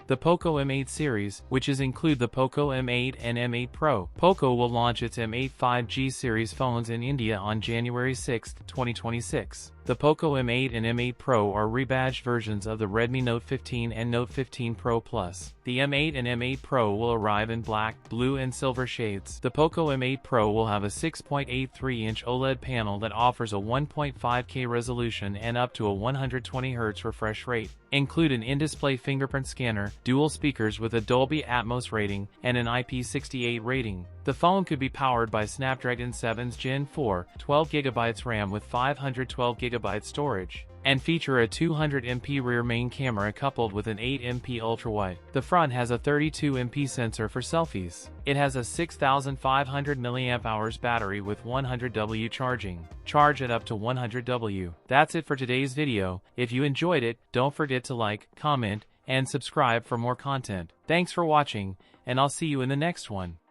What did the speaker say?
The Poco M8 series, which include the Poco M8 and M8 Pro. Poco will launch its M8 5G series phones in India on January 6, 2026. The Poco M8 and M8 Pro are rebadged versions of the Redmi Note 15 and Note 15 Pro Plus. The M8 and M8 Pro will arrive in black, blue and silver shades. The Poco M8 Pro will have a 6.83-inch OLED panel that offers a 1.5K resolution and up to a 120Hz refresh rate. Include an in-display fingerprint scanner, dual speakers with a Dolby Atmos rating, and an IP68 rating. The phone could be powered by Snapdragon 7's Gen 4, 12GB RAM with 512GB storage, and feature a 200MP rear main camera coupled with an 8MP ultrawide. The front has a 32MP sensor for selfies. It has a 6500 mAh battery with 100W charging. Charge at up to 100W. That's it for today's video. If you enjoyed it, don't forget to like, comment, and subscribe for more content. Thanks for watching, and I'll see you in the next one.